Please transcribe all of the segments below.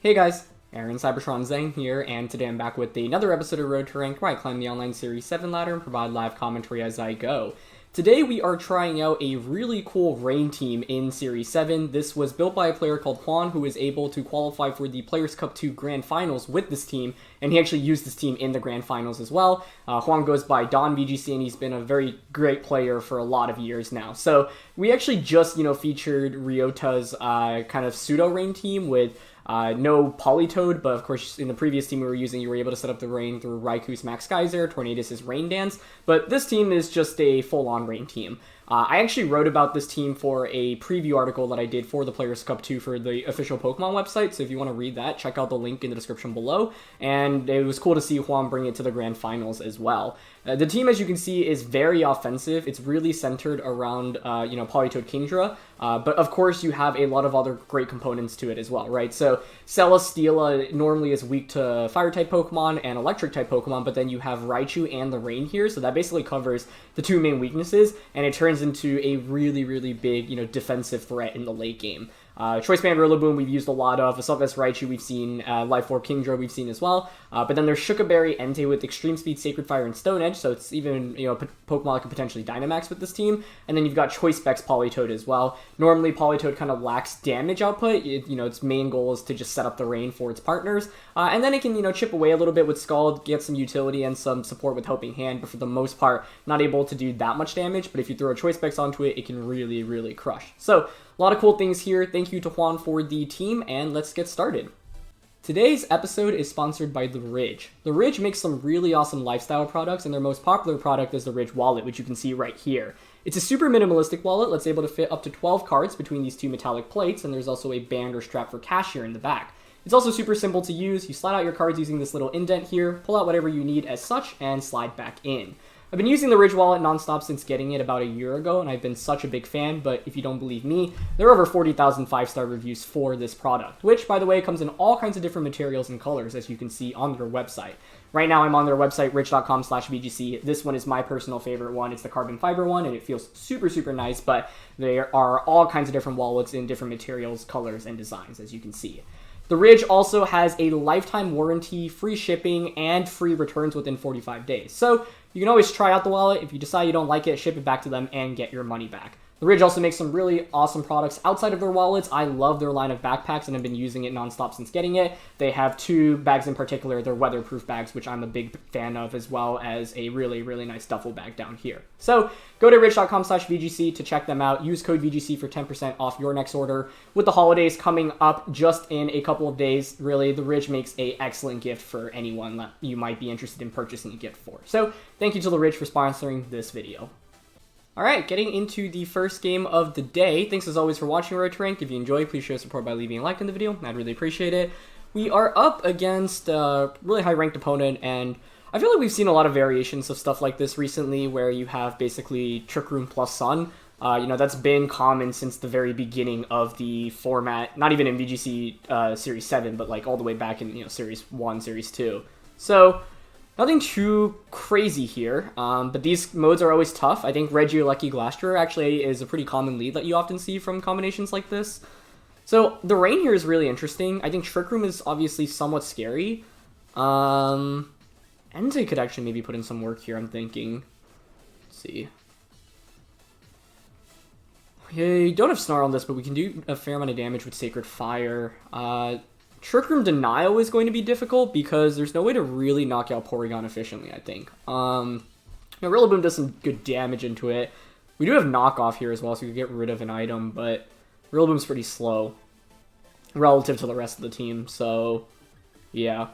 Hey guys, Aaron Cybertron Zhang here, and today I'm back with another episode of Road to Rank where I climb the online Series 7 ladder and provide live commentary as I go. Today we are trying out a really cool rain team in Series 7. This was built by a player called Juan who was able to qualify for the Players' Cup 2 Grand Finals with this team, and he actually used this team in the Grand Finals as well. Juan goes by Don VGC, and he's been a very great player for a lot of years now. So we actually just, featured Ryota's kind of pseudo-rain team with no Politoed, but of course in the previous team we were using, you were able to set up the rain through Raikou's Max Geyser, Tornadus' Rain Dance, but this team is just a full-on rain team. I actually wrote about this team for a preview article that I did for the Players' Cup 2 for the official Pokemon website, so if you want to read that, check out the link in the description below, and it was cool to see Juan bring it to the Grand Finals as well. The team, as you can see, is very offensive. It's really centered around, Politoed Kingdra, but of course you have a lot of other great components to it as well, right? So Celesteela normally is weak to Fire-type Pokemon and Electric-type Pokemon, but then you have Raichu and the Rain here, so that basically covers the two main weaknesses, and it turns into a really, really big, defensive threat in the late game. Choice Band Rillaboom we've used a lot of, Assault-Vest Raichu we've seen, Orb Kingdra we've seen as well, but then there's Shuca Berry Entei with Extreme Speed, Sacred Fire, and Stone Edge, so it's even, a Pokemon that could potentially Dynamax with this team, and then you've got Choice Specs Politoed as well. Normally Politoed kind of lacks damage output, its main goal is to just set up the rain for its partners, and then it can, chip away a little bit with Scald, get some utility and some support with Helping Hand, but for the most part, not able to do that much damage, but if you throw a Choice Specs onto it, it can really, really crush. So, a lot of cool things here. Thank you to Juan for the team, and let's get started. Today's episode is sponsored by The Ridge. The Ridge makes some really awesome lifestyle products, and their most popular product is the Ridge Wallet, which you can see right here. It's a super minimalistic wallet that's able to fit up to 12 cards between these two metallic plates, and there's also a band or strap for cash here in the back. It's also super simple to use. You slide out your cards using this little indent here, pull out whatever you need as such, and slide back in. I've been using the Ridge Wallet nonstop since getting it about a year ago, and I've been such a big fan, but if you don't believe me, there are over 40,000 5-star reviews for this product, which, by the way, comes in all kinds of different materials and colors, as you can see on their website. Right now, I'm on their website, rich.com/VGC. This one is my personal favorite one. It's the carbon fiber one, and it feels super, super nice, but there are all kinds of different wallets in different materials, colors, and designs, as you can see. The Ridge also has a lifetime warranty, free shipping, and free returns within 45 days. So you can always try out the wallet. If you decide you don't like it, ship it back to them and get your money back. The Ridge also makes some really awesome products outside of their wallets. I love their line of backpacks and have been using it nonstop since getting it. They have two bags in particular. They're weatherproof bags, which I'm a big fan of, as well as a really, really nice duffel bag down here. So go to rich.com/VGC to check them out. Use code VGC for 10% off your next order. With the holidays coming up just in a couple of days, really, the Ridge makes an excellent gift for anyone that you might be interested in purchasing a gift for. So thank you to the Ridge for sponsoring this video. Alright, getting into the first game of the day. Thanks as always for watching Road to Rank. If you enjoyed, please show support by leaving a like in the video. I'd really appreciate it. We are up against a really high-ranked opponent, and I feel like we've seen a lot of variations of stuff like this recently, where you have basically Trick Room plus Sun. That's been common since the very beginning of the format, not even in VGC Series 7, but like all the way back in Series 1, Series 2. So nothing too crazy here, but these modes are always tough. I think Regieleki Glastrier actually is a pretty common lead that you often see from combinations like this. So the rain here is really interesting. I think Trick Room is obviously somewhat scary. Entei could actually maybe put in some work here, I'm thinking. Let's see. Okay, don't have Snarl on this, but we can do a fair amount of damage with Sacred Fire. Trick Room Denial is going to be difficult because there's no way to really knock out Porygon efficiently, I think. Rillaboom does some good damage into it. We do have Knockoff here as well, so we can get rid of an item, but Rillaboom's pretty slow relative to the rest of the team, so yeah.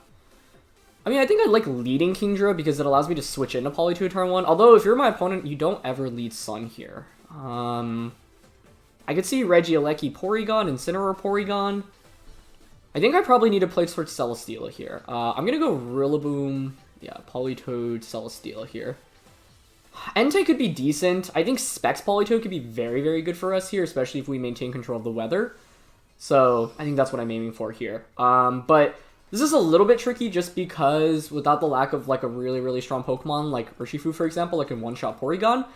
I mean, I think I like leading Kingdra because it allows me to switch into Politoed turn 1, although if you're my opponent, you don't ever lead Sun here. I could see Regieleki Porygon, Incineroar Porygon. I think I probably need to play towards Celesteela here. I'm going to go Rillaboom, Politoed, Celesteela here. Entei could be decent. I think Specs Politoed could be very, very good for us here, especially if we maintain control of the weather. So I think that's what I'm aiming for here. But this is a little bit tricky just because without the lack of like a really, really strong Pokemon like Urshifu, for example, like in one-shot Porygon,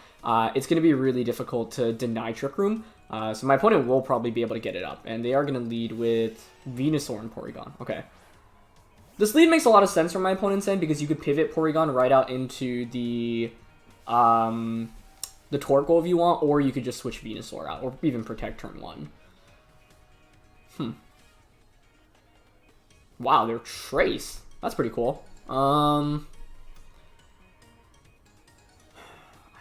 it's going to be really difficult to deny Trick Room. So my opponent will probably be able to get it up. And they are going to lead with Venusaur and Porygon. Okay. This lead makes a lot of sense from my opponent's end because you could pivot Porygon right out into the Torkoal if you want, or you could just switch Venusaur out, or even protect turn 1. Wow, they're Trace. That's pretty cool. I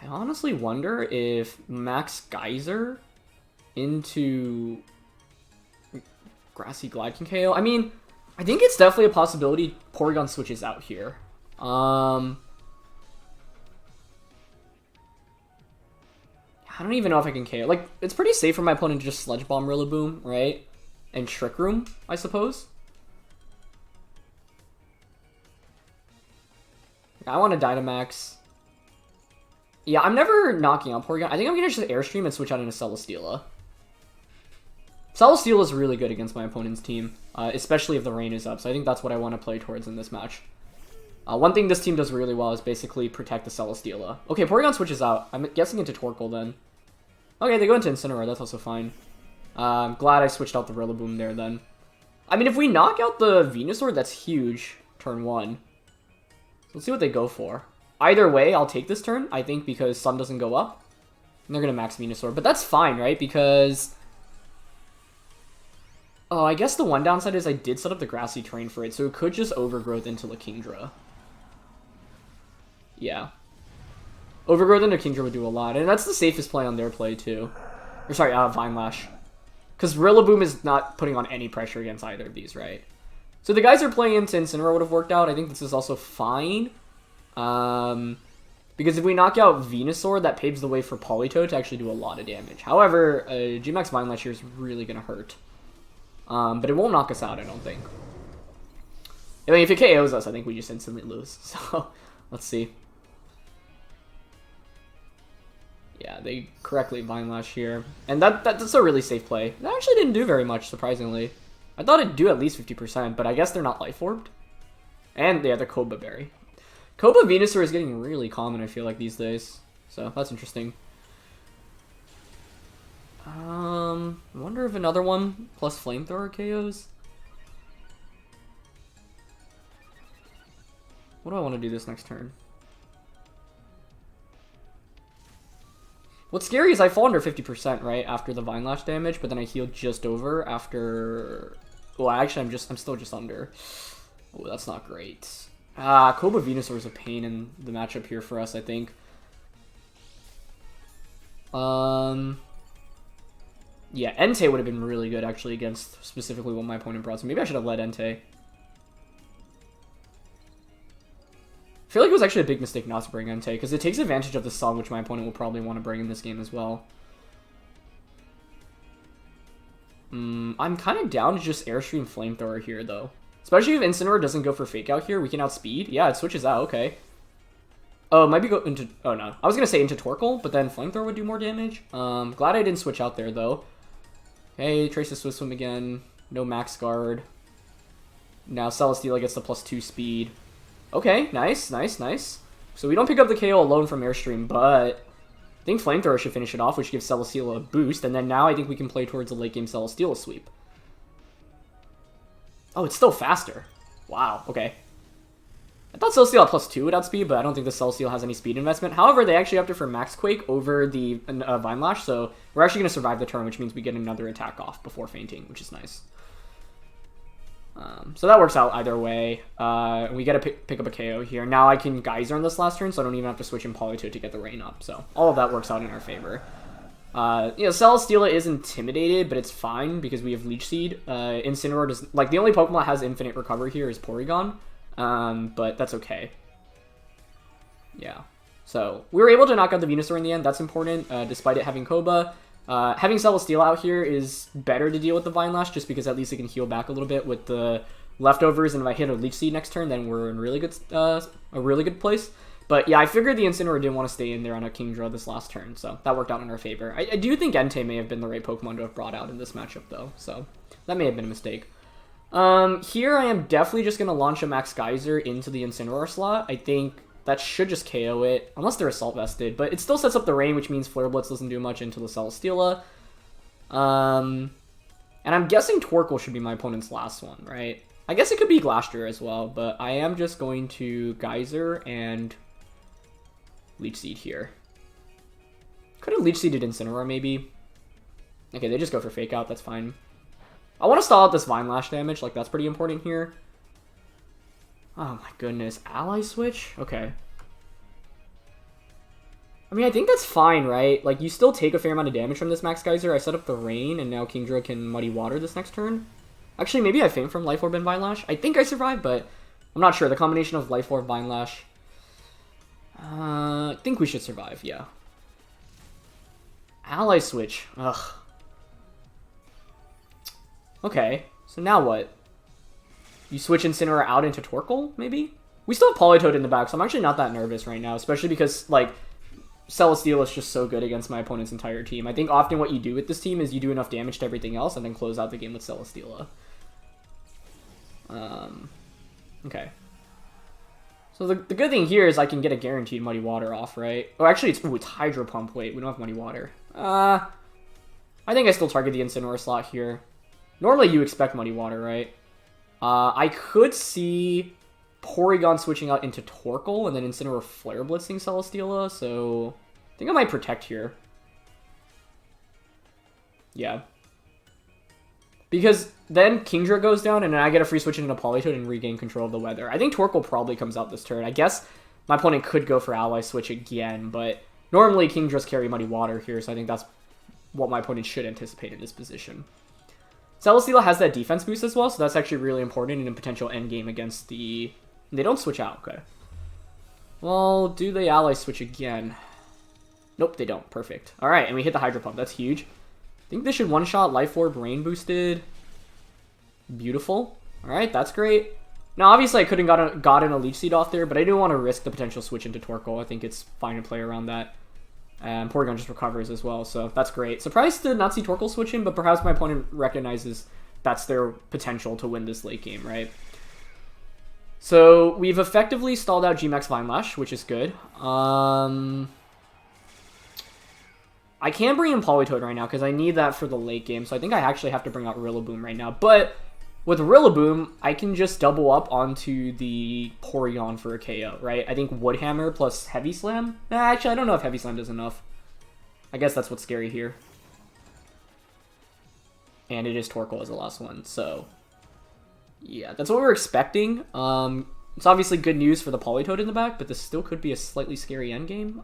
honestly wonder if Max Geyser into Grassy Glide can KO. I mean, I think it's definitely a possibility Porygon switches out here. I don't even know if I can KO. Like, it's pretty safe for my opponent to just Sludge Bomb Rillaboom, right? And Trick Room, I suppose. I want to Dynamax. Yeah, I'm never knocking out Porygon. I think I'm going to just Airstream and switch out into Celesteela. Celesteela is really good against my opponent's team, especially if the rain is up. So I think that's what I want to play towards in this match. One thing this team does really well is basically protect the Celesteela. Okay, Porygon switches out. I'm guessing into Torkoal then. Okay, they go into Incineroar. That's also fine. Glad I switched out the Rillaboom there then. I mean, if we knock out the Venusaur, that's huge. Turn 1. Let's see what they go for. Either way, I'll take this turn, I think, because Sun doesn't go up. And they're going to max Venusaur. But that's fine, right? Because... Oh, I guess the one downside is I did set up the grassy terrain for it, so it could just overgrowth into Kingdra. Yeah. Overgrowth into Kingdra would do a lot, and that's the safest play on their play, too. Or sorry, Vine Lash. Because Rillaboom is not putting on any pressure against either of these, right? So the guys are playing into Incineroar would have worked out. I think this is also fine. Because if we knock out Venusaur, that paves the way for Politoed to actually do a lot of damage. However, G-Max Vine Lash here is really going to hurt. But it won't knock us out, I don't think. I mean, if it KOs us, I think we just instantly lose. So, let's see. Yeah, they correctly Vine Lash here. And that's a really safe play. That actually didn't do very much, surprisingly. I thought it'd do at least 50%, but I guess they're not Life Orbed. And they have the Cobra Berry. Cobra Venusaur is getting really common, I feel like, these days. So, that's interesting. I wonder if another one plus Flamethrower KOs. What do I want to do this next turn? What's scary is I fall under 50%, right, after the Vine Lash damage, but then I heal just over after... Well, actually, I'm still just under. Oh, that's not great. Cobra Venusaur is a pain in the matchup here for us, I think. Yeah, Entei would have been really good, actually, against specifically what my opponent brought. So maybe I should have led Entei. I feel like it was actually a big mistake not to bring Entei, because it takes advantage of the Sun, which my opponent will probably want to bring in this game as well. I'm kind of down to just Airstream Flamethrower here, though. Especially if Incineroar doesn't go for Fake Out here, we can outspeed. Yeah, it switches out, okay. Oh, it might be go into... Oh, no. I was going to say into Torkoal, but then Flamethrower would do more damage. Glad I didn't switch out there, though. Okay, Trace the Swift Swim again. No Max Guard. Now Celesteela gets the +2 speed. Okay, nice, nice, nice. So we don't pick up the KO alone from Airstream, but I think Flamethrower should finish it off, which gives Celesteela a boost. And then now I think we can play towards a late game Celesteela sweep. Oh, it's still faster. Wow, okay. I thought Celesteela +2 would outspeed, but I don't think the Celesteela has any speed investment. However, they actually opted for Max Quake over the Vine Lash, so we're actually going to survive the turn, which means we get another attack off before fainting, which is nice. So that works out either way. We get to pick up a KO here. Now I can Geyser in this last turn, so I don't even have to switch in Politoed to get the rain up. So all of that works out in our favor. Celesteela is intimidated, but it's fine because we have Leech Seed. Incineroar does... Like, the only Pokemon that has infinite recovery here is Porygon. But that's okay. Yeah. So, we were able to knock out the Venusaur in the end. That's important, despite it having Cobra. Having Celesteela out here is better to deal with the Vine Lash, just because at least it can heal back a little bit with the leftovers, and if I hit a Leech Seed next turn, then we're in a really good place. But yeah, I figured the Incineroar didn't want to stay in there on a Kingdra this last turn, so that worked out in our favor. I do think Entei may have been the right Pokemon to have brought out in this matchup, though, so that may have been a mistake. Here I am definitely just going to launch a Max Geyser into the Incineroar slot. I think that should just KO it, unless they're Assault Vested, but it still sets up the rain, which means Flare Blitz doesn't do much into the Celesteela. And I'm guessing Torkoal should be my opponent's last one, right? I guess it could be Glastrier as well, but I am just going to Geyser and Leech Seed here. Could have Leech Seeded Incineroar, maybe. Okay, they just go for Fake Out, that's fine. I want to stall out this Vine Lash damage, like, that's pretty important here. Oh my goodness, Ally Switch? Okay. I mean, I think that's fine, right? Like, you still take a fair amount of damage from this Max Geyser. I set up the Rain, and now Kingdra can Muddy Water this next turn. Actually, maybe I faint from Life Orb and Vine Lash. I think I survived, but I'm not sure. The combination of Life Orb, Vine Lash... I think we should survive, yeah. Ally Switch. Ugh. Okay, so now what? You switch Incineroar out into Torkoal, maybe? We still have Politoed in the back, so I'm actually not that nervous right now, especially because, like... Celesteela is just so good against my opponent's entire team. I think often what you do with this team is you do enough damage to everything else and then close out the game with Celesteela. Okay. So the good thing here is I can get a guaranteed Muddy Water off, right? Oh, actually, it's Hydro Pump. Wait, we don't have Muddy Water. I think I still target the Incineroar slot here. Normally, you expect Muddy Water, right? I could see Porygon switching out into Torkoal and then Incineroar Flare Blitzing Celesteela, so I think I might Protect here. Yeah. Because then Kingdra goes down and then I get a free switch into Politoed and regain control of the weather. I think Torkoal probably comes out this turn. I guess my opponent could go for Ally Switch again, but normally Kingdra's carry Muddy Water here, so I think that's what my opponent should anticipate in this position. Celesteela has that defense boost as well, so that's actually really important in a potential endgame against the... They don't switch out, okay. Well, do they Ally Switch again? Nope, they don't. Perfect. Alright, and we hit the Hydro Pump. That's huge. I think this should one-shot Life Orb Rain boosted. Beautiful. Alright, that's great. Now, obviously, I couldn't gotten a Leech Seed off there, but I didn't want to risk the potential switch into Torkoal. I think it's fine to play around that. And Porygon just recovers as well, so that's great. Surprised to not see Torkoal switch in, but perhaps my opponent recognizes that's their potential to win this late game, right? So, we've effectively stalled out G-Max Vine Lash, which is good. I can't bring in Politoed right now, because I need that for the late game, so I think I actually have to bring out Rillaboom right now. But, with Rillaboom, I can just double up onto the Porygon for a KO, right? I think Wood Hammer plus Heavy Slam? Actually, I don't know if Heavy Slam does enough. I guess that's what's scary here. And it is Torkoal as the last one, so... Yeah, that's what we're expecting. It's obviously good news for the Politoed in the back, but this still could be a slightly scary endgame.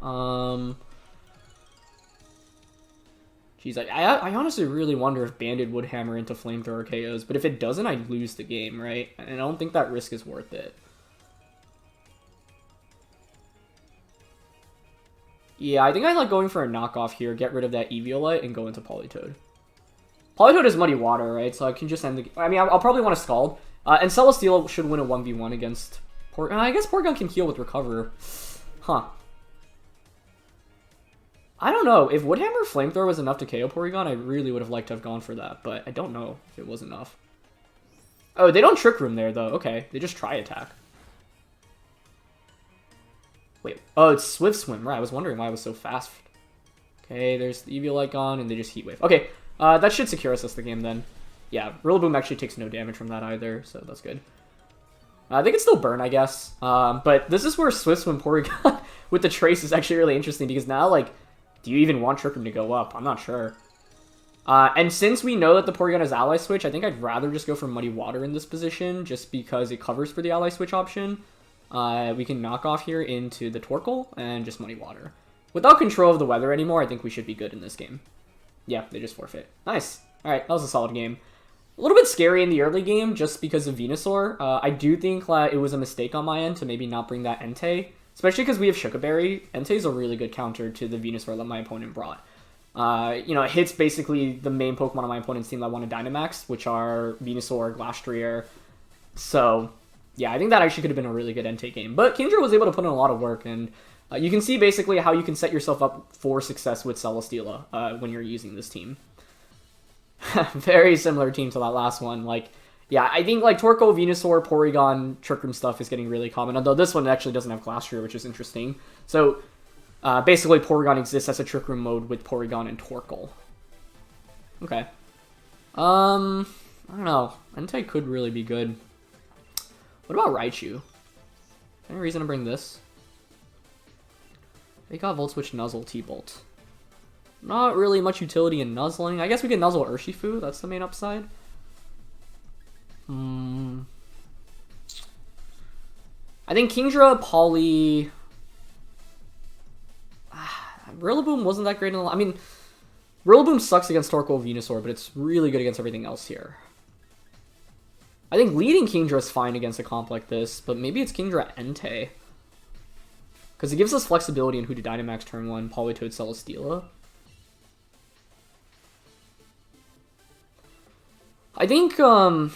Jeez, I honestly really wonder if Banded would hammer into Flamethrower KOs, but if it doesn't, I'd lose the game, right? And I don't think that risk is worth it. Yeah, I think I like going for a knockoff here, get rid of that Eviolite, and go into Politoed. Politoed is Muddy Water, right? So I can just end the... I mean, I'll probably want to Scald. And Celesteela should win a 1v1 against... I guess Porygon can heal with Recover. Huh. I don't know. If Woodhammer Flamethrower was enough to KO Porygon, I really would have liked to have gone for that. But I don't know if it was enough. Oh, they don't Trick Room there, though. Okay, they just Try Attack. Wait. Oh, it's Swift Swim. Right, I was wondering why it was so fast. Okay, there's the Eviolite gone, and they just Heat Wave. Okay. That should secure us the game then. Yeah, Rillaboom actually takes no damage from that either, so that's good. They can still burn, I guess. But this is where Swift Swim Porygon with the Trace is actually really interesting, because now, like, do you even want Trick Room to go up? I'm not sure. And since we know that the Porygon has Ally Switch, I think I'd rather just go for Muddy Water in this position, just because it covers for the Ally Switch option. We can knock off here into the Torkoal and just Muddy Water. Without control of the weather anymore, I think we should be good in this game. Yeah, they just forfeit. Nice. Alright, that was a solid game. A little bit scary in the early game just because of Venusaur. I do think it was a mistake on my end to maybe not bring that Entei. Especially because we have Shuca Berry. Entei is a really good counter to the Venusaur that my opponent brought. You know, it hits basically the main Pokemon on my opponent's team that want to Dynamax, which are Venusaur, Glastrier. So, yeah, I think that actually could have been a really good Entei game. But Kingdra was able to put in a lot of work, and you can see basically how you can set yourself up for success with Celesteela when you're using this team. Very similar team to that last one. Like, yeah, I think like Torkoal, Venusaur, Porygon, Trick Room stuff is getting really common. Although this one actually doesn't have Glastrier, which is interesting. So basically, Porygon exists as a Trick Room mode with Porygon and Torkoal. Okay. I don't know. Entei could really be good. What about Raichu? Any reason to bring this? They got Volt Switch, Nuzzle, T-Bolt. Not really much utility in nuzzling. I guess we can nuzzle Urshifu. That's the main upside. I think Kingdra, Poly... Rillaboom wasn't that great in the... I mean, Rillaboom sucks against Torkoal Venusaur, but it's really good against everything else here. I think leading Kingdra is fine against a comp like this, but maybe it's Kingdra Entei. Because it gives us flexibility in who to Dynamax turn 1, Politoed Celesteela. I think, I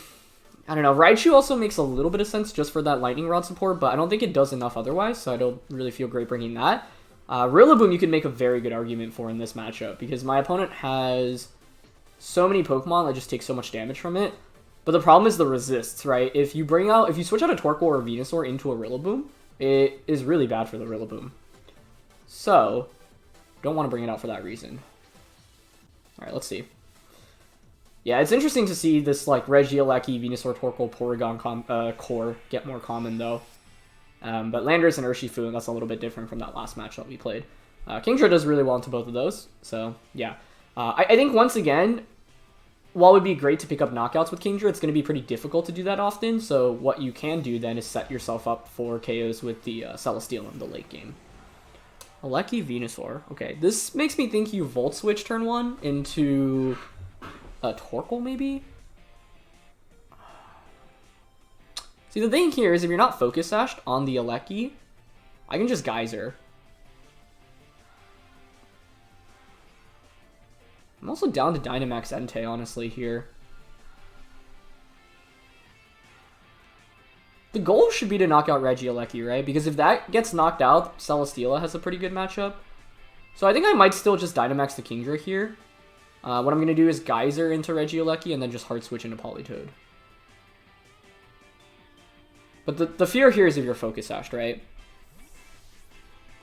don't know, Raichu also makes a little bit of sense just for that Lightning Rod support, but I don't think it does enough otherwise, so I don't really feel great bringing that. Rillaboom you can make a very good argument for in this matchup, because my opponent has so many Pokemon that just take so much damage from it. But the problem is the resists, right? If you switch out a Torkoal or a Venusaur into a Rillaboom, it is really bad for the Rillaboom. So, don't want to bring it out for that reason. Alright, let's see. Yeah, it's interesting to see this, like, Regieleki, Venusaur, Torkoal, Porygon core get more common, though. But Landorus and Urshifu, and that's a little bit different from that last match that we played. Kingdra does really well into both of those, so, yeah. I think, once again, while it would be great to pick up knockouts with Kingdra, it's going to be pretty difficult to do that often, so what you can do then is set yourself up for KOs with the Celesteela in the late game. Aleki, Venusaur. Okay, this makes me think you Volt Switch turn 1 into a Torkoal, maybe? See, the thing here is if you're not Focus Sashed on the Aleki, I can just Geyser. I'm also down to Dynamax Entei, honestly, here. The goal should be to knock out Regieleki, right? Because if that gets knocked out, Celesteela has a pretty good matchup. So I think I might still just Dynamax the Kingdra here. What I'm going to do is Geyser into Regieleki and then just Hard Switch into Politoed. But the fear here is if you're Focus Sashed, right?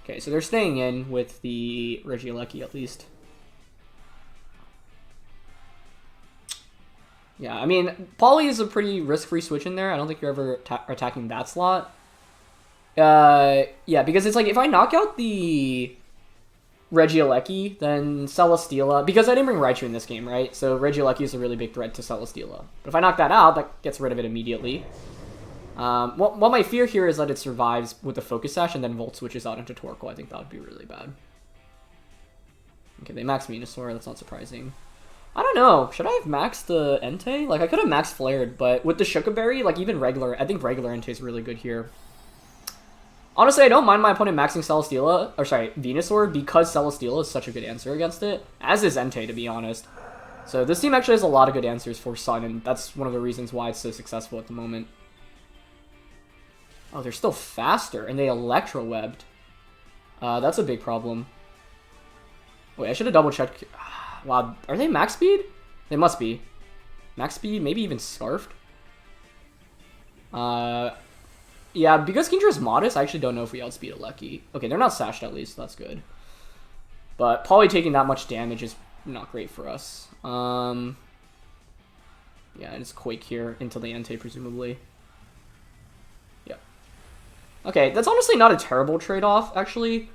Okay, so they're staying in with the Regieleki at least. Yeah, I mean, Poly is a pretty risk-free switch in there. I don't think you're ever attacking that slot. Yeah, because it's like, if I knock out the Regieleki, then Celesteela... Because I didn't bring Raichu in this game, right? So Regieleki is a really big threat to Celesteela. But if I knock that out, that gets rid of it immediately. Well, my fear here is that it survives with the Focus Sash and then Volt switches out into Torkoal. I think that would be really bad. Okay, they max Venusaur. That's not surprising. I don't know. Should I have maxed the Entei? Like, I could have maxed Flared, but with the Shuca Berry, like, even regular... I think regular Entei is really good here. Honestly, I don't mind my opponent maxing Celesteela... Or, sorry, Venusaur, because Celesteela is such a good answer against it. As is Entei, to be honest. So this team actually has a lot of good answers for Sun, and that's one of the reasons why it's so successful at the moment. Oh, they're still faster, and they Electro-Webbed. That's a big problem. Wait, I should have double-checked... Wow, are they max speed? They must be. Max speed, maybe even Scarfed? Yeah, because Kingdra's modest, I actually don't know if we outspeed Aleki. Okay, they're not sashed at least, so that's good. But Poly taking that much damage is not great for us. Yeah, and it's Quake here until the Entei, presumably. Yeah. Okay, that's honestly not a terrible trade-off, actually.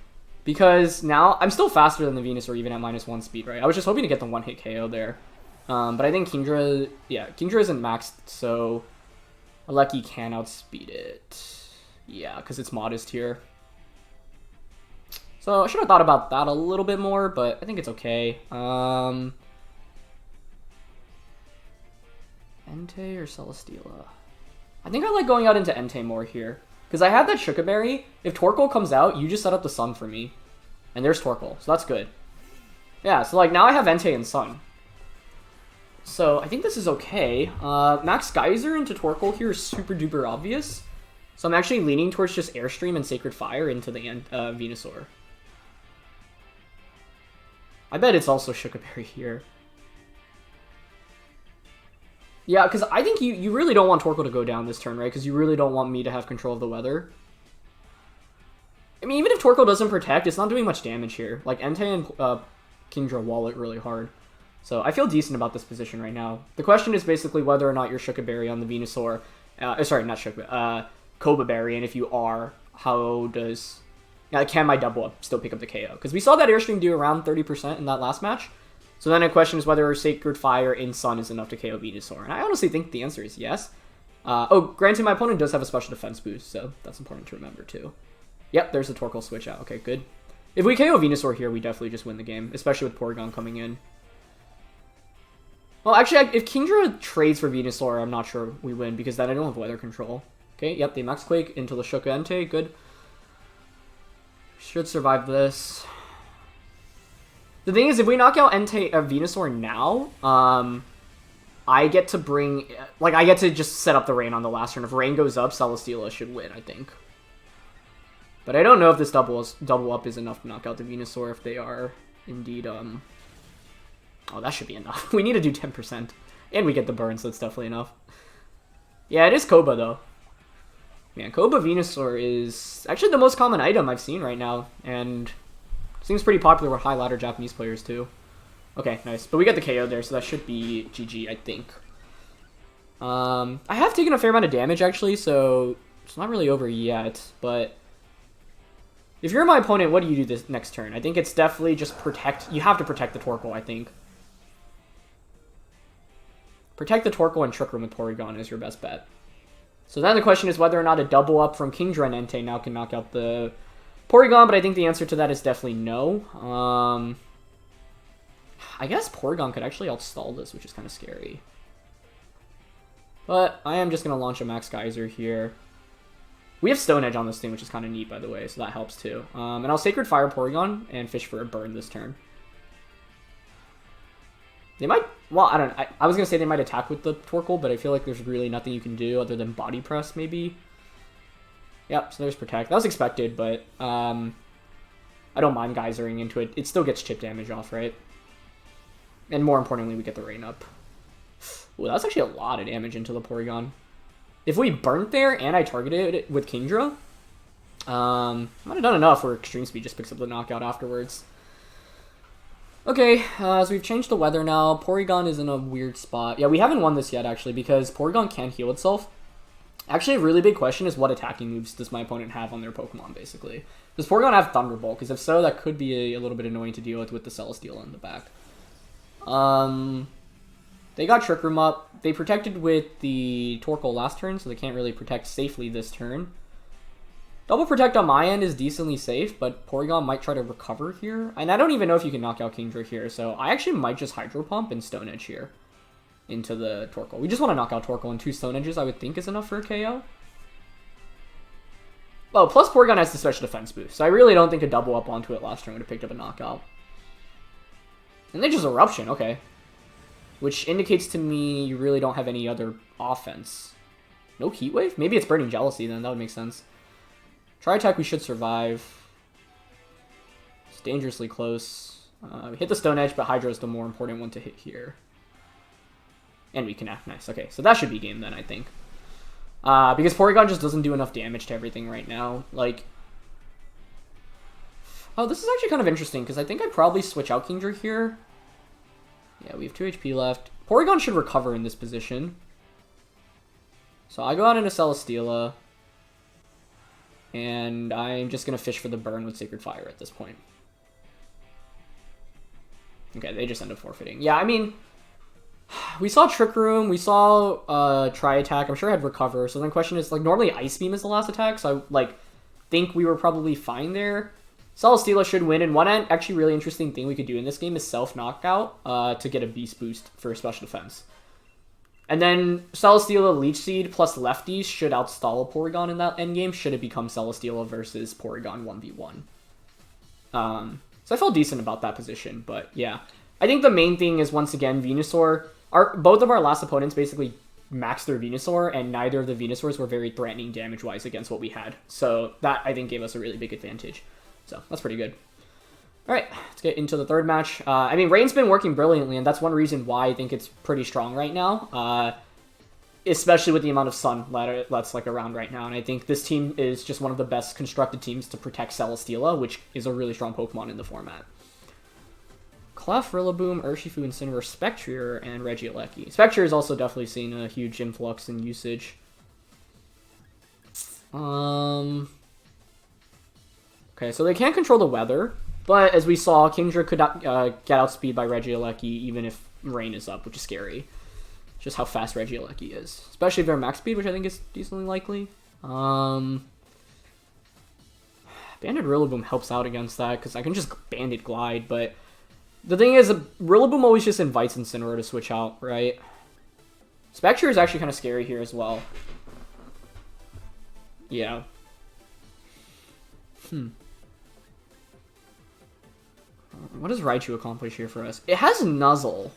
Because now, I'm still faster than the Venusaur even at -1 speed, right? I was just hoping to get the one-hit KO there. But I think Kingdra, yeah, Kingdra isn't maxed, so Aleki can outspeed it. Yeah, because it's modest here. So I should have thought about that a little bit more, but I think it's okay. Entei or Celesteela? I think I like going out into Entei more here. Because I have that Shuca Berry. If Torkoal comes out, you just set up the Sun for me. And there's Torkoal, so that's good. Yeah, so like now I have Entei and Sun. So I think this is okay. Max Geyser into Torkoal here is super duper obvious. So I'm actually leaning towards just Airstream and Sacred Fire into the Venusaur. I bet it's also Shuca Berry here. Yeah, because I think you really don't want Torkoal to go down this turn, right? Because you really don't want me to have control of the weather. I mean, even if Torkoal doesn't protect, it's not doing much damage here. Like, Entei and Kingdra wall it really hard. So I feel decent about this position right now. The question is basically whether or not you're Shuca Berry on the Venusaur. Sorry, not Shuca. Cobra Berry, and if you are, how does... can my double up still pick up the KO? Because we saw that Airstream do around 30% in that last match. So then the question is whether Sacred Fire in Sun is enough to KO Venusaur. And I honestly think the answer is yes. Granted, my opponent does have a special defense boost, so that's important to remember too. Yep, there's the Torkoal switch out. Okay, good. If we KO Venusaur here, we definitely just win the game, especially with Porygon coming in. Well, actually, if Kingdra trades for Venusaur, I'm not sure we win, because then I don't have weather control. Okay, yep, they Max Quake into the Shuca Entei. Good. Should survive this. The thing is, if we knock out Venusaur now, I get to bring... Like, I get to just set up the Rain on the last turn. If Rain goes up, Celesteela should win, I think. But I don't know if this double up is enough to knock out the Venusaur if they are indeed... Oh, that should be enough. We need to do 10%. And we get the burn, so it's definitely enough. Yeah, it is Koba, though. Man, Koba Venusaur is actually the most common item I've seen right now. And seems pretty popular with high ladder Japanese players, too. Okay, nice. But we get the KO there, so that should be GG, I think. I have taken a fair amount of damage, actually, so it's not really over yet. But if you're my opponent, what do you do this next turn? I think it's definitely just protect. You have to protect the Torkoal, I think. Protect the Torkoal and Trick Room with Porygon is your best bet. So then the question is whether or not a double up from Kingdra and Entei now can knock out the Porygon, but I think the answer to that is definitely no. I guess Porygon could actually outstall this, which is kind of scary. But I am just going to launch a Max Geyser here. We have Stone Edge on this thing, which is kind of neat, by the way, so that helps too. And I'll Sacred Fire Porygon and fish for a burn this turn. They might... Well, I don't know. I was going to say they might attack with the Torkoal, but I feel like there's really nothing you can do other than Body Press, maybe. Yep, so there's Protect. That was expected, but I don't mind Geysering into it. It still gets chip damage off, right? And more importantly, we get the Rain up. Ooh, that was actually a lot of damage into the Porygon. If we burnt there and I targeted it with Kingdra, might have done enough where Extreme Speed just picks up the knockout afterwards. Okay, so we've changed the weather now. Porygon is in a weird spot. Yeah, we haven't won this yet, actually, because Porygon can't heal itself. Actually, a really big question is what attacking moves does my opponent have on their Pokemon, basically. Does Porygon have Thunderbolt? Because if so, that could be a little bit annoying to deal with the Celesteela in the back. They got Trick Room up. They protected with the Torkoal last turn, so they can't really protect safely this turn. Double Protect on my end is decently safe, but Porygon might try to recover here. And I don't even know if you can knock out Kingdra here, so I actually might just Hydro Pump and Stone Edge here into the Torkoal. We just want to knock out Torkoal, and 2 Stone Edges I would think is enough for a KO. Oh, plus Porygon has the special defense boost, so I really don't think a double up onto it last turn would have picked up a knockout. And they just Eruption, okay. Which indicates to me you really don't have any other offense. No Heat Wave? Maybe it's Burning Jealousy then, that would make sense. Tri-Attack we should survive. It's dangerously close. We hit the Stone Edge, but Hydro is the more important one to hit here. And we connect, nice. Okay, so that should be game then, I think. Because Porygon just doesn't do enough damage to everything right now. Like, oh, this is actually kind of interesting, because I think I'd probably switch out Kingdra here. Yeah, we have 2 HP left. Porygon should recover in this position. So I go out into Celesteela. And I'm just going to fish for the burn with Sacred Fire at this point. Okay, they just end up forfeiting. Yeah, I mean, we saw Trick Room, we saw Tri-Attack. I'm sure I'd recover. So then the question is, like, normally Ice Beam is the last attack, so I, like, think we were probably fine there. Celesteela should win, and one actually really interesting thing we could do in this game is self-knockout to get a Beast Boost for special defense. And then Celesteela Leech Seed plus Lefties should outstall a Porygon in that endgame, should it become Celesteela versus Porygon 1v1. So I felt decent about that position, but yeah. I think the main thing is, once again, Venusaur. Both of our last opponents basically maxed their Venusaur, and neither of the Venusaurs were very threatening damage-wise against what we had. So that, I think, gave us a really big advantage. So that's pretty good. All right, let's get into the third match. I mean, Rain's been working brilliantly, and that's one reason why I think it's pretty strong right now, especially with the amount of Sun that's like around right now. And I think this team is just one of the best constructed teams to protect Celesteela, which is a really strong Pokemon in the format. Clef, Rillaboom, Urshifu, Incineroar, Spectrier, and Regieleki. Spectrier is also definitely seen a huge influx in usage. Okay, so they can't control the weather, but as we saw, Kingdra could get outspeed by Regieleki even if rain is up, which is scary. Just how fast Regieleki is. Especially if they're max speed, which I think is decently likely. Banded Rillaboom helps out against that, because I can just Banded Glide, but the thing is, Rillaboom always just invites Incineroar to switch out, right? Spectrier is actually kind of scary here as well. Yeah. What does Raichu accomplish here for us? It has Nuzzle.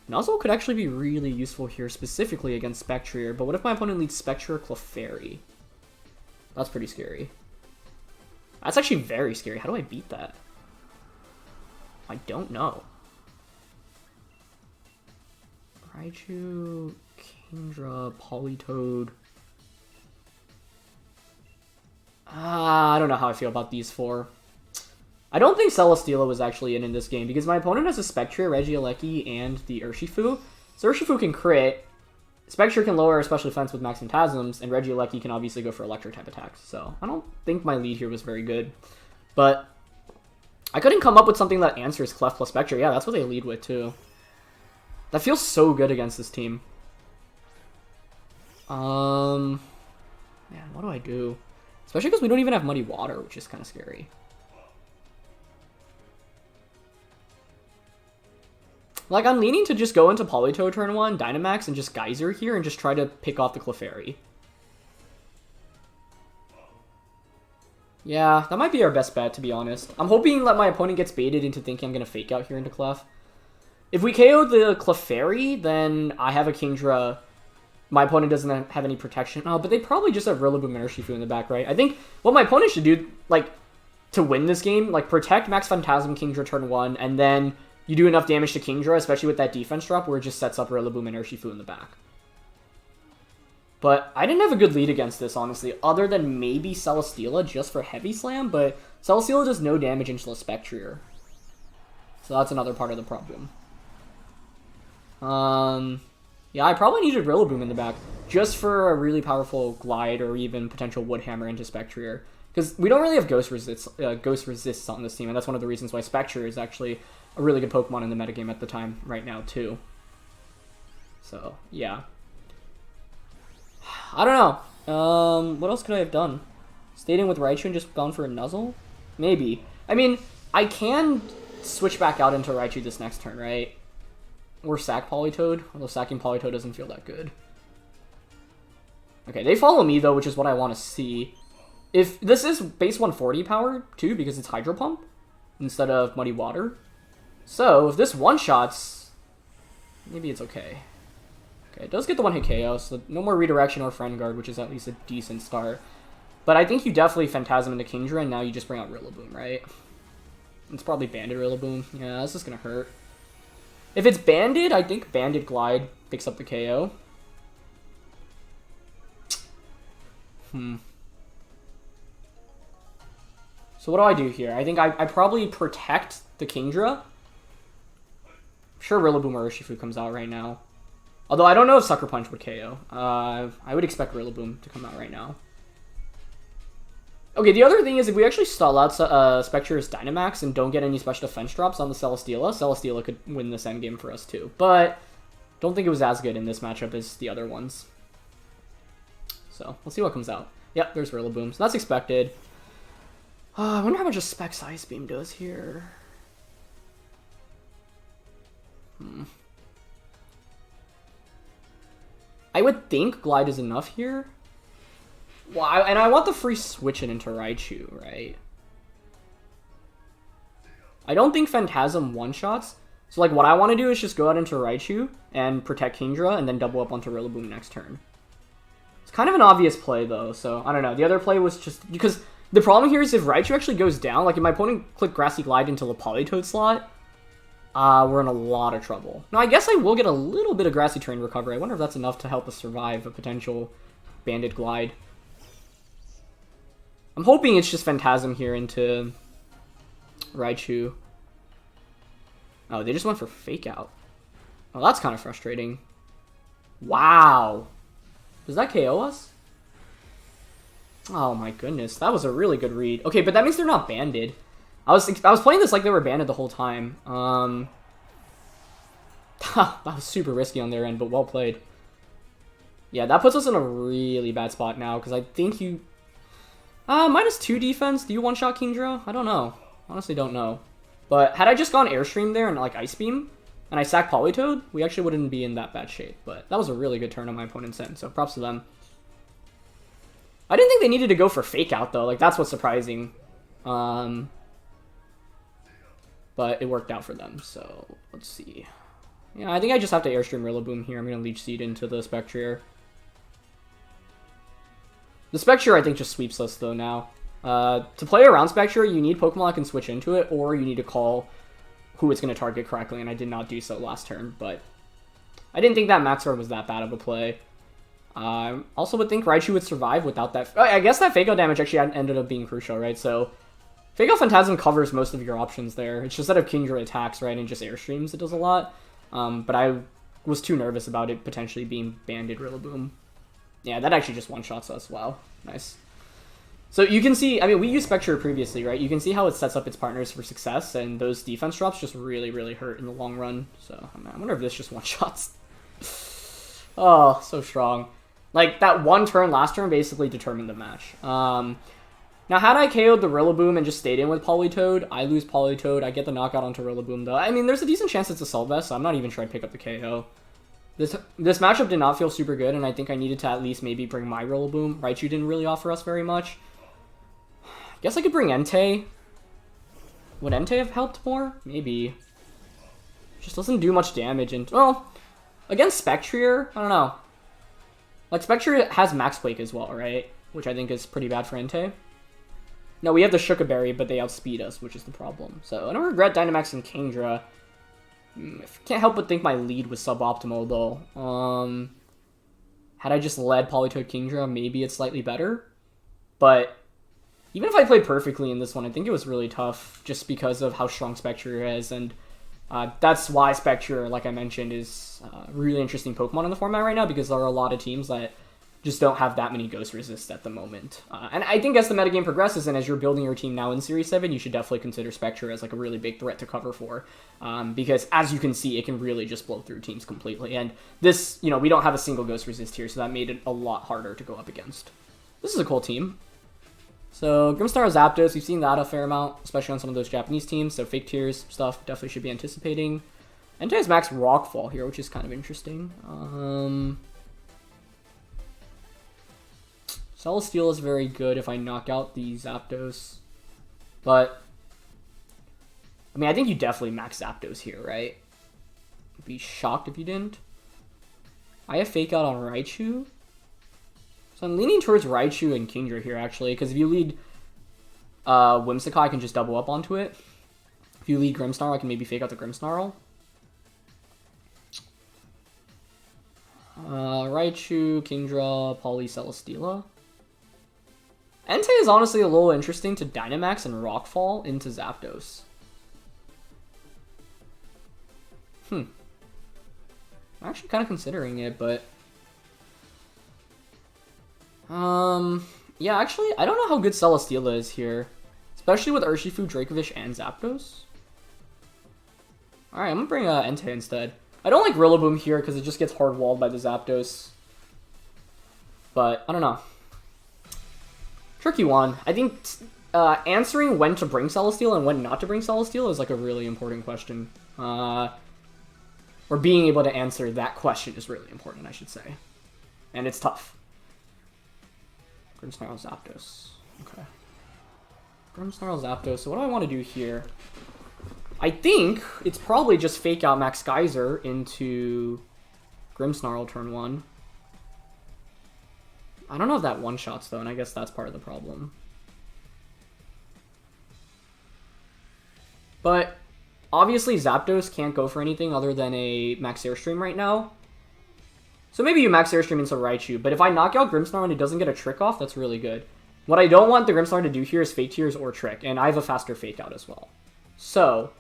Nuzzle could actually be really useful here, specifically against Spectrier, but what if my opponent leads Spectrier Clefairy? That's pretty scary. That's actually very scary. How do I beat that? I don't know. Raichu, Kingdra, Politoed. I don't know how I feel about these four. I don't think Celesteela was actually in this game because my opponent has a Spectrier, Regieleki, and the Urshifu. So Urshifu can crit. Spectrier can lower special defense with Max Phantasms, and Regieleki can obviously go for electric type attacks. So I don't think my lead here was very good. But I couldn't come up with something that answers Clef plus Spectrier. Yeah, that's what they lead with too. That feels so good against this team. Man, what do I do? Especially because we don't even have Muddy Water, which is kind of scary. Like, I'm leaning to just go into Politoed turn 1, Dynamax, and just Geyser here, and just try to pick off the Clefairy. Yeah, that might be our best bet, to be honest. I'm hoping that my opponent gets baited into thinking I'm going to Fake Out here into Clef. If we KO the Clefairy, then I have a Kingdra. My opponent doesn't have any protection. Oh, but they probably just have Rillaboom and Urshifu in the back, right? I think what my opponent should do, like, to win this game, like, protect Max Phantasm Kingdra turn 1, and then you do enough damage to Kingdra, especially with that defense drop, where it just sets up Rillaboom and Urshifu in the back. But I didn't have a good lead against this, honestly, other than maybe Celesteela just for Heavy Slam, but Celesteela does no damage into the Spectrier. So that's another part of the problem. Yeah, I probably needed Rillaboom in the back, just for a really powerful Glide or even potential Wood Hammer into Spectrier. Because we don't really have Ghost Resists on this team, and that's one of the reasons why Spectrier is actually a really good Pokemon in the metagame at the time, right now, too. So, yeah. I don't know. What else could I have done? Stayed in with Raichu and just gone for a Nuzzle? Maybe. I mean, I can switch back out into Raichu this next turn, right? Or sack Politoed, although sacking Politoed doesn't feel that good. Okay, they follow me, though, which is what I want to see. If this is base 140 power, too, because it's Hydro Pump instead of Muddy Water. So, if this one-shots, maybe it's okay. Okay, it does get the one-hit KO, so no more Redirection or Friend Guard, which is at least a decent start. But I think you definitely Phantasm into Kingdra, and now you just bring out Rillaboom, right? It's probably Banded Rillaboom. Yeah, this is going to hurt. If it's Banded, I think Banded Glide picks up the KO. So what do I do here? I think I probably protect the Kingdra. I'm sure Rillaboom or Urshifu comes out right now. Although I don't know if Sucker Punch would KO. I would expect Rillaboom to come out right now. Okay, the other thing is if we actually stall out Spectrier's Dynamax and don't get any special defense drops on the Celesteela, Celesteela could win this endgame for us too. But don't think it was as good in this matchup as the other ones. So, let's see what comes out. Yep, there's Rillaboom. So that's expected. I wonder how much a Specs Ice Beam does here. I would think Glide is enough here. Well, and I want the free switch it into Raichu, right? I don't think Phantasm one-shots. So, like, what I want to do is just go out into Raichu and protect Kingdra and then double up onto Rillaboom next turn. It's kind of an obvious play, though, so I don't know. The other play was just... Because the problem here is if Raichu actually goes down, like if my opponent clicked Grassy Glide into the Politoed slot, we're in a lot of trouble. Now, I guess I will get a little bit of Grassy Terrain recovery. I wonder if that's enough to help us survive a potential Banded Glide. I'm hoping it's just Phantasm here into Raichu. Oh, they just went for Fake Out. Oh, that's kind of frustrating. Wow. Does that KO us? Oh my goodness, that was a really good read. Okay, but that means they're not banded. I was playing this like they were banded the whole time. That was super risky on their end, but well played. Yeah, that puts us in a really bad spot now, because I think you... -2 defense? Do you one-shot Kingdra? I don't know. Honestly don't know. But had I just gone Airstream there and like Ice Beam, and I sack Politoed, we actually wouldn't be in that bad shape. But that was a really good turn on my opponent's end, so props to them. I didn't think they needed to go for Fake Out, though. Like, that's what's surprising. But it worked out for them, so let's see. Yeah, I think I just have to Airstream Rillaboom here. I'm going to Leech Seed into the Spectrier. The Spectrier, I think, just sweeps us, though, now. To play around Spectrier, you need Pokemon that can switch into it, or you need to call who it's going to target correctly, and I did not do so last turn, but I didn't think that Maxor was that bad of a play. Also would think Raichu would survive without that. I guess that Fake Out damage actually ended up being crucial, right? So Fake Out Phantasm covers most of your options there. It's just that if Kingdra attacks, right, and just Airstreams, it does a lot. But I was too nervous about it potentially being banded Rillaboom. Yeah, that actually just one-shots us. Wow, nice. So you can see, I mean, we used Spectre previously, right? You can see how it sets up its partners for success, and those defense drops just really, really hurt in the long run. So I wonder if this just one-shots. Oh, so strong. Like, that one turn last turn basically determined the match. Now, had I KO'd the Rillaboom and just stayed in with Politoed, I lose Politoed. I get the knockout onto Rillaboom, though. I mean, there's a decent chance it's a Assault Vest, so I'm not even sure I'd pick up the KO. This matchup did not feel super good, and I think I needed to at least maybe bring my Rillaboom. Raichu didn't really offer us very much. Guess I could bring Entei. Would Entei have helped more? Maybe. Just doesn't do much damage, and, well, against Spectrier, I don't know. Like, Spectrier has Max Quake as well, right? Which I think is pretty bad for Entei. No, we have the Shuca Berry, but they outspeed us, which is the problem. So, I don't regret Dynamaxing Kingdra. Can't help but think my lead was suboptimal, though. Had I just led Politoed Kingdra, maybe it's slightly better. But even if I played perfectly in this one, I think it was really tough just because of how strong Spectrier is. And that's why Spectrier, like I mentioned, is a really interesting Pokemon in the format right now, because there are a lot of teams that just don't have that many Ghost Resists at the moment. And I think as the metagame progresses and as you're building your team now in Series 7, you should definitely consider Spectrier as like a really big threat to cover for. Because as you can see, it can really just blow through teams completely. And this, you know, we don't have a single Ghost Resist here, so that made it a lot harder to go up against. This is a cool team. So, Grimmsnarl, Zapdos, we've seen that a fair amount, especially on some of those Japanese teams, so Fake Tears stuff definitely should be anticipating. Entei has Max Rockfall here, which is kind of interesting. Celesteela is very good if I knock out the Zapdos, but, I mean, I think you definitely max Zapdos here, right? I'd be shocked if you didn't. I have Fake Out on Raichu. So I'm leaning towards Raichu and Kingdra here, actually, because if you lead Whimsicott, I can just double up onto it. If you lead Grimmsnarl, I can maybe Fake Out the Grimmsnarl. Raichu, Kingdra, Poly, Celesteela. Entei is honestly a little interesting to Dynamax and Rockfall into Zapdos. I'm actually kind of considering it, but... yeah, actually, I don't know how good Celesteela is here. Especially with Urshifu, Dracovish, and Zapdos. Alright, I'm gonna bring Entei instead. I don't like Rillaboom here because it just gets hard-walled by the Zapdos. But, I don't know. Tricky one. I think answering when to bring Celesteela and when not to bring Celesteela is like a really important question. Or being able to answer that question is really important, I should say. And it's tough. Grimmsnarl, Zapdos. Okay. Grimmsnarl, Zapdos. So what do I want to do here? I think it's probably just Fake Out Max Geyser into Grimmsnarl turn 1. I don't know if that one-shots, though, and I guess that's part of the problem. But, obviously, Zapdos can't go for anything other than a Max Airstream right now. So maybe you Max Airstream into Raichu, but if I knock out Grimmsnarl and it doesn't get a Trick off, that's really good. What I don't want the Grimmsnarl to do here is Fake Tears or Trick, and I have a faster Fake Out as well. So,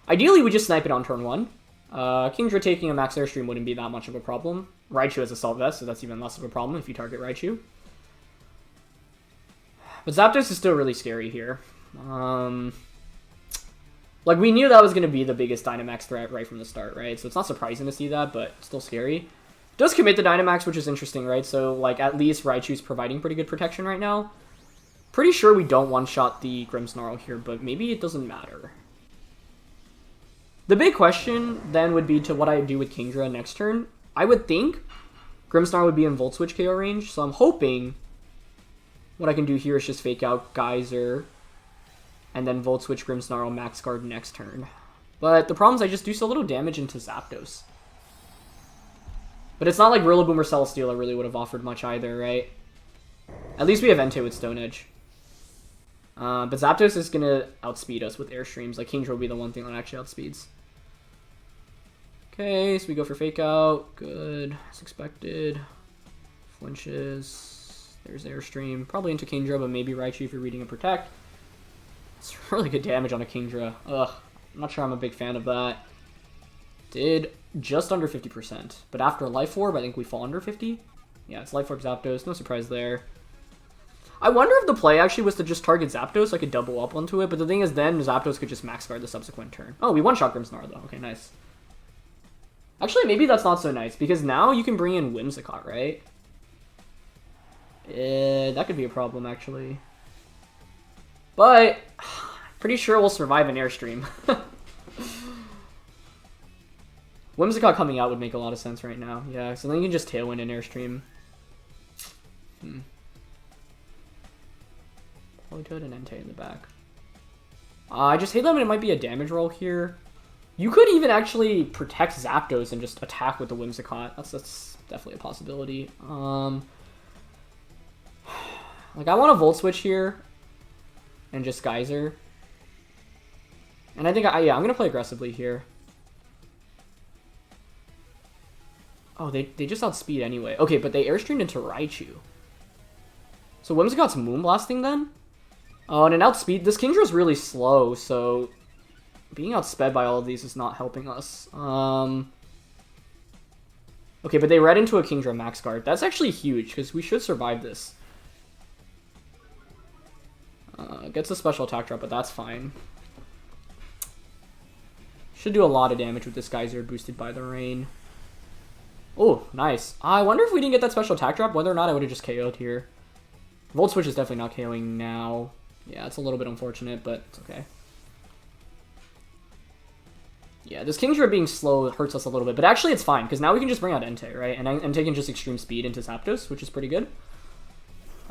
Ideally, we just snipe it on turn 1. Kingdra taking a max airstream wouldn't be that much of a problem. Raichu has Assault Vest, so that's even less of a problem if you target Raichu. But Zapdos is still really scary here. Like, we knew that was going to be the biggest Dynamax threat right from the start, right? So it's not surprising to see that, but still scary. Does commit the Dynamax, which is interesting, right? So, like, at least Raichu's providing pretty good protection right now. Pretty sure we don't one-shot the Grimmsnarl here, but maybe it doesn't matter. The big question then would be to what I do with Kingdra next turn. I would think Grimmsnarl would be in Volt Switch KO range, so I'm hoping what I can do here is just fake out Geyser and then Volt Switch Grimmsnarl Max Guard next turn. But the problem is I just do so little damage into Zapdos. But it's not like Rillaboom or Celesteela really would have offered much either, right? At least we have Entei with Stone Edge. But Zapdos is going to outspeed us with Airstreams. Like, Kingdra will be the one thing that actually outspeeds. Okay, so we go for Fake Out. Good. As expected. Flinches. There's Airstream. Probably into Kingdra, but maybe Raichu if you're reading a Protect. It's really good damage on a Kingdra. Ugh. I'm not sure I'm a big fan of that. Did just under 50%. But after Life Orb, I think we fall under 50. Yeah, it's Life Orb Zapdos. No surprise there. I wonder if the play actually was to just target Zapdos so I could double up onto it. But the thing is then Zapdos could just Max Guard the subsequent turn. Oh, we one-shot Grimmsnarl though. Okay, nice. Actually, maybe that's not so nice. Because now you can bring in Whimsicott, right? That could be a problem, actually. But pretty sure we'll survive an Airstream. Whimsicott coming out would make a lot of sense right now. Yeah, so then you can just Tailwind an Airstream. Politoed and Entei in the back. I just hate that it might be a damage roll here. You could even actually protect Zapdos and just attack with the Whimsicott. That's definitely a possibility. Like, I want a Volt Switch here. And just Geyser. And I think, yeah, I'm going to play aggressively here. Oh, they just outspeed anyway. Okay, but they Airstreamed into Raichu. So Whimsicott's Moonblasting then? Oh, and an outspeed. This Kingdra's really slow, so being outsped by all of these is not helping us. Okay, but they read into a Kingdra Max Guard. That's actually huge, because we should survive this. Gets a special attack drop, but that's fine. Should do a lot of damage with this Geyser boosted by the rain. Oh, nice. I wonder if we didn't get that special attack drop, whether or not I would have just KO'd here. Volt Switch is definitely not KOing now. Yeah, it's a little bit unfortunate, but it's okay. Yeah, this Kingdra being slow hurts us a little bit, but actually it's fine, because now we can just bring out Entei, right? And Entei can just Extreme Speed into Zapdos, which is pretty good.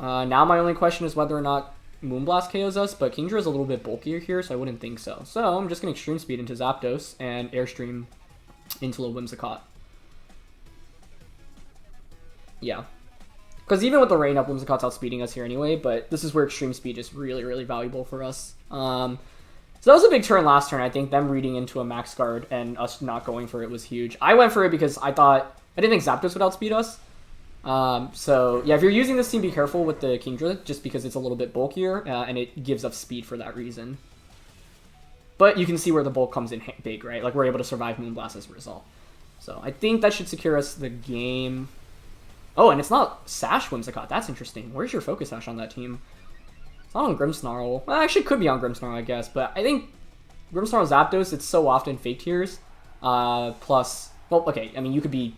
Now my only question is whether or not Moonblast KOs us, but Kingdra is a little bit bulkier here, so I wouldn't think so. So I'm just going to Extreme Speed into Zapdos and Airstream into a Whimsicott. Yeah. Because even with the rain up, Whimsicott's outspeeding us here anyway, but this is where Extreme Speed is really, really valuable for us. So that was a big turn last turn. I think them reading into a Max Guard and us not going for it was huge. I went for it because I didn't think Zapdos would outspeed us. So yeah, if you're using this team, be careful with the Kingdra, just because it's a little bit bulkier, and it gives up speed for that reason. But you can see where the bulk comes in big, right? Like, we're able to survive Moonblast as a result. So I think that should secure us the game. Oh, and it's not Sash Whimsicott. That's interesting. Where's your Focus Sash on that team? It's not on Grimmsnarl. Well, actually, it could be on Grimmsnarl, I guess. But I think Grimmsnarl Zapdos, it's so often Fake Tears. Plus, well, okay, I mean, you could be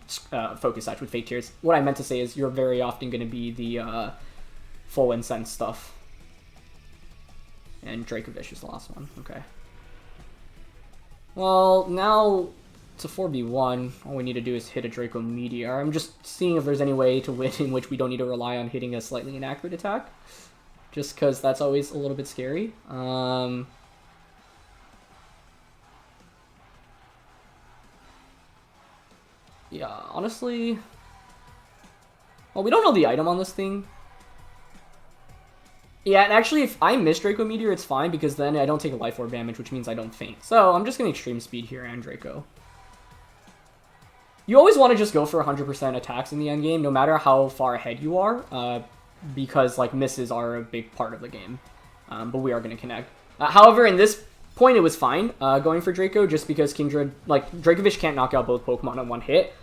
Focus Sash with Fake Tears. What I meant to say is you're very often going to be the full Incense stuff. And Dracovish is the last one. Okay. Well, now it's a 4v1. All we need to do is hit a Draco Meteor. I'm just seeing if there's any way to win in which we don't need to rely on hitting a slightly inaccurate attack. Just because that's always a little bit scary. Yeah, honestly... Well, we don't know the item on this thing. Yeah, and actually, if I miss Draco Meteor, it's fine, because then I don't take a Life Orb damage, which means I don't faint. So, I'm just going to Extreme Speed here and Draco. You always want to just go for 100% attacks in the endgame, no matter how far ahead you are, because, like, misses are a big part of the game. But we are going to connect. However, in this point, it was fine going for Draco, just because Kingdra, like, Dracovish can't knock out both Pokemon in one hit.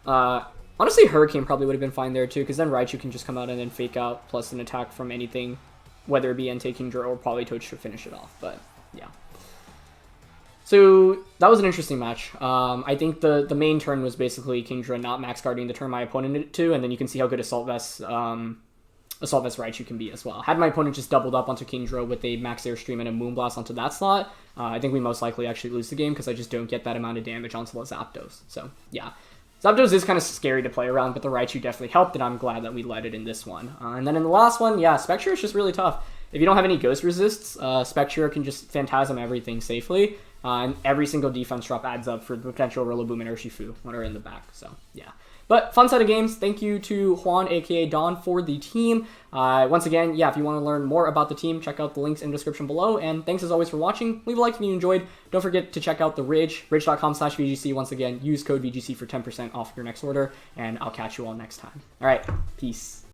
Honestly, Hurricane probably would have been fine there too, because then Raichu can just come out and then fake out, plus an attack from anything, whether it be Entei, Kingdra, or Politoed should finish it off, but yeah. So that was an interesting match. I think the main turn was basically Kingdra not max guarding the turn my opponent did to, and then you can see how good Assault Vest Raichu can be as well. Had my opponent just doubled up onto Kingdra with a Max Airstream and a Moonblast onto that slot, I think we most likely actually lose the game, because I just don't get that amount of damage onto Zapdos. So yeah. Zapdos is kind of scary to play around, but the Raichu definitely helped, and I'm glad that we led it in this one. And then in the last one, yeah, Spectrier is just really tough. If you don't have any Ghost Resists, Spectrier can just Phantasm everything safely, and every single defense drop adds up for the potential Rillaboom and Urshifu when are in the back, so yeah. But fun set of games. Thank you to Juan, aka Don, for the team. Once again, yeah, if you want to learn more about the team, check out the links in the description below. And thanks as always for watching. Leave a like if you enjoyed. Don't forget to check out the ridge.com/VGC. Once again, use code VGC for 10% off your next order. And I'll catch you all next time. All right, peace.